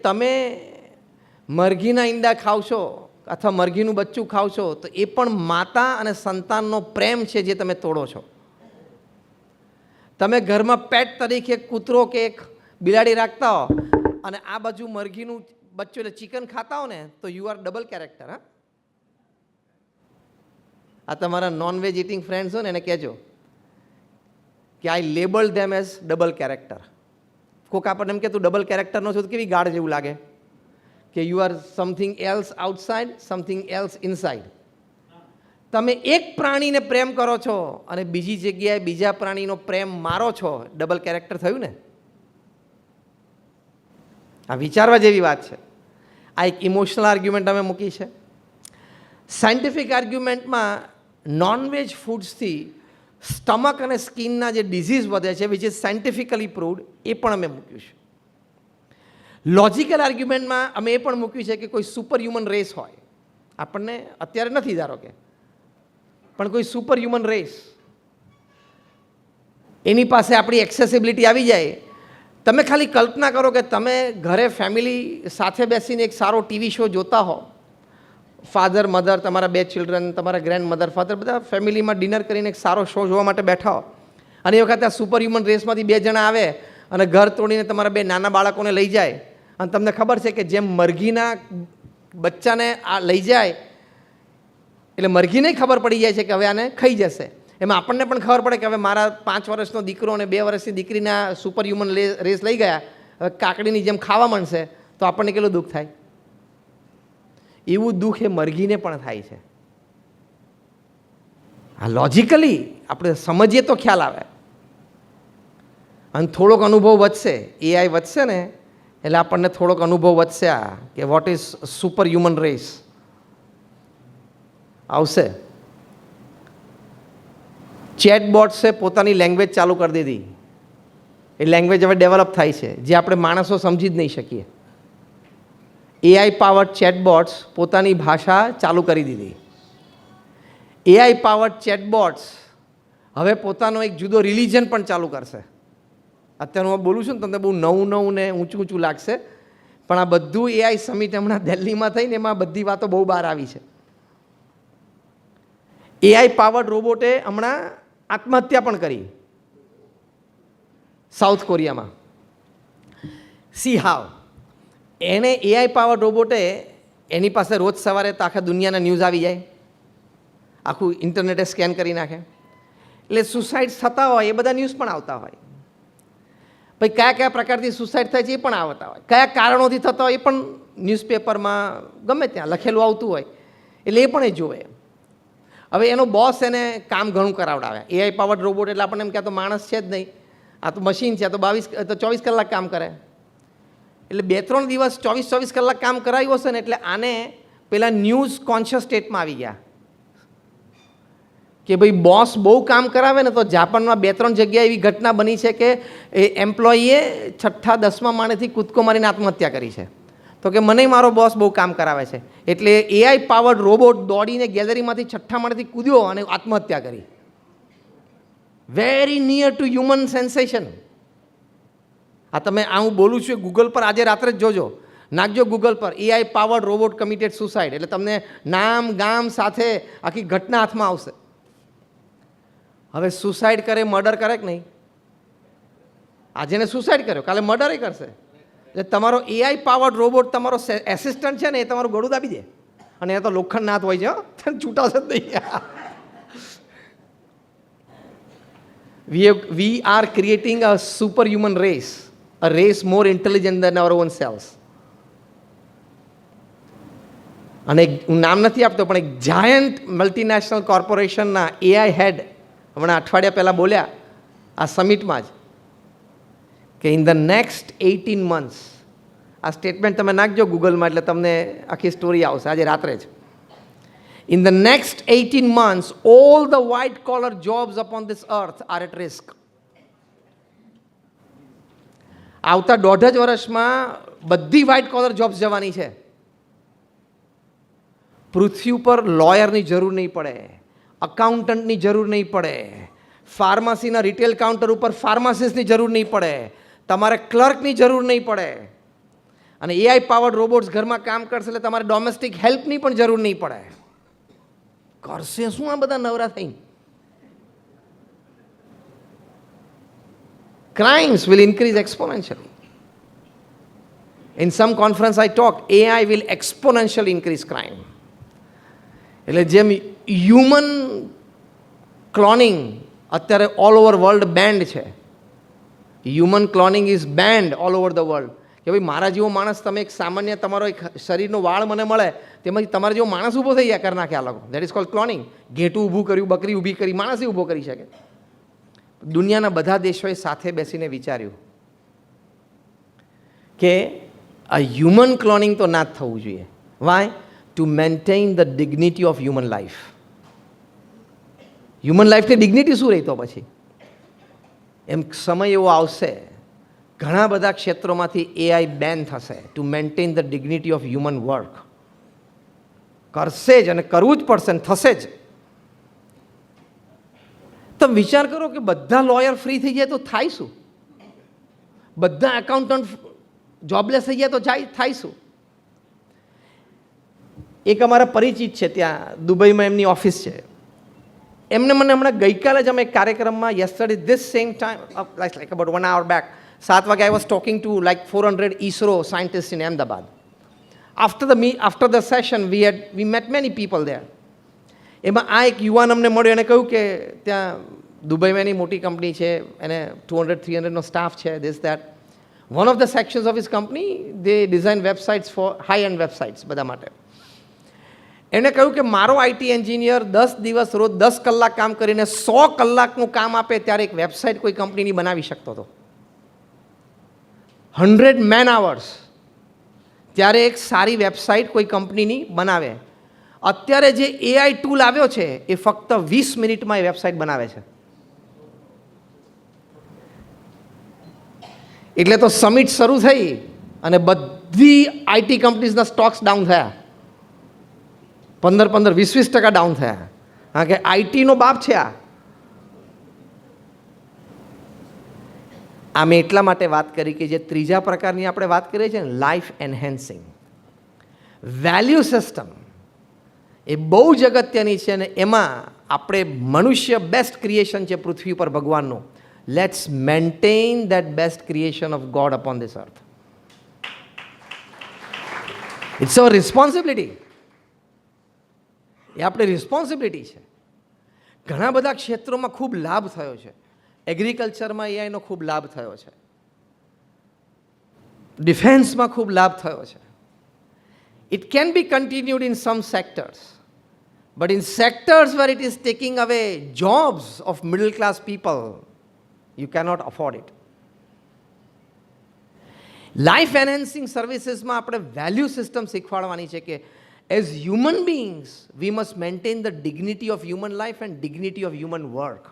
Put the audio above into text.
તમે મરઘીના ઈંડા ખાવશો અથવા મરઘીનું બચ્ચું ખાવશો તો એ પણ માતા અને સંતાનનો પ્રેમ છે જે તમે તોડો છો. તમે ઘરમાં પેટ તરીકે કૂતરો કે એક બિલાડી રાખતા હો અને આ બાજુ મરઘીનું બચ્ચું એટલે ચિકન ખાતા હો ને તો યુ આર ડબલ કેરેક્ટર. હા, આ તમારા નોનવેજ ઇટિંગ ફ્રેન્ડ્સ હોય ને એને કહેજો કે I label them as double character. કોઈક આપણને એમ કે તું ડબલ કેરેક્ટરનો છો તો કેવી ગાઢ જેવું લાગે કે you are something else outside, something else inside. તમે એક પ્રાણીને પ્રેમ કરો છો અને બીજી જગ્યાએ બીજા પ્રાણીનો પ્રેમ મારો છો, ડબલ કેરેક્ટર થયું ને. આ વિચારવા જેવી વાત છે. આ એક ઇમોશનલ આર્ગ્યુમેન્ટ અમે મૂકી છે. સાયન્ટિફિક આર્ગ્યુમેન્ટમાં નોનવેજ ફૂડ્સથી સ્ટમક અને સ્કિનના જે ડિઝીઝ વધે છે વિચ ઇઝ સાયન્ટિફિકલી પ્રૂવડ, એ પણ અમે મૂક્યું છે. લોજિકલ આર્ગ્યુમેન્ટમાં અમે એ પણ મૂક્યું છે કે કોઈ સુપર હ્યુમન રેસ હોય, આપણને અત્યારે નથી ધારો કે, પણ કોઈ સુપર હ્યુમન રેસ એની પાસે આપણી એક્સેસિબિલિટી આવી જાય. તમે ખાલી કલ્પના કરો કે તમે ઘરે ફેમિલી સાથે બેસીને એક સારો ટીવી શો જોતા હો, ફાધર મધર, તમારા 2 ચિલ્ડ્રન, તમારા ગ્રેન્ડ મધર ફાધર, બધા ફેમિલીમાં ડિનર કરીને એક સારો શો જોવા માટે બેઠા હો અને એ વખતે આ સુપર હ્યુમન રેસમાંથી 2 જણા આવે અને ઘર તોડીને તમારા 2 નાના બાળકોને લઈ જાય અને તમને ખબર છે કે જેમ મરઘીના બચ્ચાને આ લઈ જાય એટલે મરઘીને ખબર પડી જાય છે કે હવે આને ખાઈ જશે, એમાં આપણને પણ ખબર પડે કે હવે મારા 5 વર્ષનો દીકરો અને 2 વર્ષની દીકરીને આ સુપર હ્યુમન રેસ લઈ ગયા, હવે કાકડીની જેમ ખાવા માંડશે તો આપણને કેટલું દુઃખ થાય. એવું દુઃખ એ મરઘીને પણ થાય છે. આ લોજિકલી આપણે સમજીએ તો ખ્યાલ આવે અને થોડોક અનુભવ વધશે. એઆઈ વધશે ને એટલે આપણને થોડોક અનુભવ વધશે આ કે what is super human race આવશે. ચેટબોટ્સે પોતાની લેંગ્વેજ ચાલુ કરી દીધી. એ લેંગ્વેજ હવે ડેવલપ થાય છે જે આપણે માણસો સમજી જ નહીં શકીએ. એઆઈ પાવર્ડ ચેટબોટ્સ પોતાની ભાષા ચાલુ કરી દીધી. એઆઈ પાવર્ડ ચેટબોટ્સ હવે પોતાનો એક જુદો રિલિજન પણ ચાલુ કરશે. અત્યારે હું બોલું છું ને તમને બહુ નવું ને ઊંચું ઊંચું લાગશે, પણ આ બધું એઆઈ સમિટ હમણાં દિલ્હીમાં થઈને એમાં બધી વાતો બહુ બહાર આવી છે. એઆઈ પાવર્ડ રોબોટે હમણાં આત્મહત્યા પણ કરી સાઉથ કોરિયામાં. સી હાવ એને એઆઈ પાવર રોબોટે એની પાસે રોજ સવારે તો આખા દુનિયાના ન્યૂઝ આવી જાય, આખું ઇન્ટરનેટે સ્કેન કરી નાખે એટલે સુસાઇડ્સ થતા હોય એ બધા ન્યૂઝ પણ આવતા હોય. ભાઈ કયા કયા પ્રકારથી સુસાઇડ થાય છે એ પણ આવતા હોય, કયા કારણોથી થતા હોય એ પણ ન્યૂઝપેપરમાં ગમે ત્યાં લખેલું આવતું હોય એટલે એ પણ એ જોવે. હવે એનો બોસ એને કામ ઘણું કરાવડાવે. એઆઈ પાવર્ડ રોબોટ એટલે આપણને એમ કે આ તો માણસ છે જ નહીં, આ તો મશીન છે, આ તો 24 કલાક કામ કરે. એટલે 2-3 દિવસ 24 કલાક કામ કરાવ્યું હશે ને એટલે આને પેલા ન્યૂઝ કોન્શિયસ સ્ટેટમાં આવી ગયા કે ભાઈ બોસ બહુ કામ કરાવે ને તો જાપાનમાં 2-3 જગ્યાએ એવી ઘટના બની છે કે એ એમ્પ્લોયીએ 6ઠા-10મા માળેથી કૂદકો મારીને આત્મહત્યા કરી છે. તો કે મને મારો બોસ બહુ કામ કરાવે છે એટલે એઆઈ પાવર્ડ રોબોટ દોડીને ગેલેરીમાંથી 6ઠ્ઠા માળેથી કૂદ્યો અને આત્મહત્યા કરી. Very near to human sensation. આ તમે આ હું બોલું છું ગૂગલ પર આજે રાત્રે જ જોજો, નાખજો ગૂગલ પર AI powered robot committed suicide એટલે તમને નામ ગામ સાથે આખી ઘટના હાથમાં આવશે. હવે સુસાઇડ કરે, મર્ડર કરે કે નહીં? આજે એને સુસાઇડ કર્યો, કાલે મર્ડર કરશે. એટલે તમારો એઆઈ પાવર્ડ રોબોટ તમારો એસિસ્ટન્ટ છે ને એ તમારું ગળું દાબી દે અને એ તો લોખંડ નાથ હોય છે, છૂટાશે જ નહીં. We are creating a superhuman race, a race more intelligent than our own selves. અને હું નામ નથી આપતો પણ એક જાયન્ટ મલ્ટીનેશનલ કોર્પોરેશનના એઆઈ હેડ હમણાં અઠવાડિયા પહેલાં બોલ્યા આ સમિટમાં જ કે ઇન ધ નેક્સ્ટ 18 months, આ સ્ટેટમેન્ટ તમે નાખજો ગૂગલમાં એટલે તમને આખી સ્ટોરી આવશે આજે રાત્રે જ. In the next 18 months, all the white collar jobs upon this earth are at risk. આવતા 1.5 વર્ષમાં બધી વ્હાઇટ કોલર જોબ્સ જવાની છે. પૃથ્વી ઉપર લોયરની જરૂર નહીં પડે, અકાઉન્ટન્ટની જરૂર નહીં પડે, ફાર્મસીના રિટેલ કાઉન્ટર ઉપર ફાર્માસિસ્ટની જરૂર નહીં પડે, તમારે ક્લર્કની જરૂર નહીં પડે. અને એઆઈ પાવર્ડ રોબોટ્સ ઘરમાં કામ કરશે એટલે તમારે ડોમેસ્ટિક હેલ્પની પણ જરૂર નહીં પડે. કરશે શું આ બધા નવરા થઈ? Crimes will increase exponentially. In some conference I talk, AI will exponentially increase crime. એટલે જેમ હ્યુમન ક્લોનિંગ અત્યારે ઓલ ઓવર વર્લ્ડ બેન્ડ છે, human cloning is band all over the world, કે ભાઈ મારા જેવો માણસ, તમે એક સામાન્ય તમારો એક શરીરનો વાળ મને મળે તેમાંથી તમારા જેવો માણસ ઊભો થઈ જાય કરી નાખે આ લોકો. That is called cloning. ઘેટું ઊભું કર્યું, બકરી ઊભી કરી, માણસ ઊભો કરી શકે. દુનિયાના બધા દેશોએ સાથે બેસીને વિચાર્યું કે આ હ્યુમન ક્લોનિંગ તો ના જ થવું જોઈએ. Why? To maintain the dignity of human life. Human લાઈફની ડિગ્નિટી શું રહી તો પછી? એમ સમય એવો આવશે, ઘણા બધા ક્ષેત્રોમાંથી એઆઈ બેન થશે. Two maintain the dignity of human work કરશે જ, અને કરવું જ પડશે, ને થશે જ. તમે વિચાર કરો કે બધા લોયર ફ્રી થઈ જાય તો થાય શું? બધા એકાઉન્ટન્ટ જોબલેસ થઈ જાય તો થાય શું? એક અમારા પરિચિત છે, ત્યાં દુબઈમાં એમની ઓફિસ છે. એમને મને હમણાં ગઈકાલે જ અમે એક કાર્યક્રમમાં, yesterday this same time like about 1 hour back, 7 વાગે I was talking to like 400 ISRO scientists in Ahmedabad. After the session we met many people there. એમાં આ એક યુવાન અમને મળ્યો, એને કહ્યું કે ત્યાં દુબઈમાં એની મોટી કંપની છે, એને 200-300નો સ્ટાફ છે, this that. One of the sections of his company, they design websites for high-end websites બધા માટે. એણે કહ્યું કે મારો આઈટી એન્જિનિયર 10 દિવસ રોજ 10 કલાક કામ કરીને 100 કલાકનું કામ આપે ત્યારે એક વેબસાઇટ કોઈ કંપનીની બનાવી શકતો હતો. 100 man hours ત્યારે એક સારી વેબસાઇટ કોઈ કંપનીની બનાવે. અત્યારે જે એઆઈ ટૂલ આવ્યો છે એ ફક્ત 20 મિનિટમાં એ વેબસાઇટ બનાવે છે. એટલે તો સમિટ શરૂ થઈ અને બધી આઈટી કંપનીઝના સ્ટોક્સ ડાઉન થયા, 15-20% ડાઉન થયા. કારણ કે આઈટીનો બાપ છે આ. મેં એટલા માટે વાત કરી કે જે ત્રીજા પ્રકારની આપણે વાત કરીએ છીએ ને, લાઈફ એન્હેન્સિંગ વેલ્યુ સિસ્ટમ, એ બહુ જ અગત્યની છે. અને એમાં આપણે મનુષ્ય બેસ્ટ ક્રિએશન છે પૃથ્વી પર ભગવાનનું. Let's maintain that best creation of God upon this earth. It's our responsibility. એ આપણી રિસ્પોન્સિબિલિટી છે. ઘણા બધા ક્ષેત્રોમાં ખૂબ લાભ થયો છે. એગ્રીકલ્ચરમાં એઆઈનો ખૂબ લાભ થયો છે, ડિફેન્સમાં ખૂબ લાભ થયો છે. It can be continued in some sectors, but in sectors where it is taking away jobs of middle class people, you cannot afford it. Life enhancing services માં આપણે વેલ્યુ સિસ્ટમ શીખવાડવાની છે કે as human beings we must maintain the dignity of human life and dignity of human work.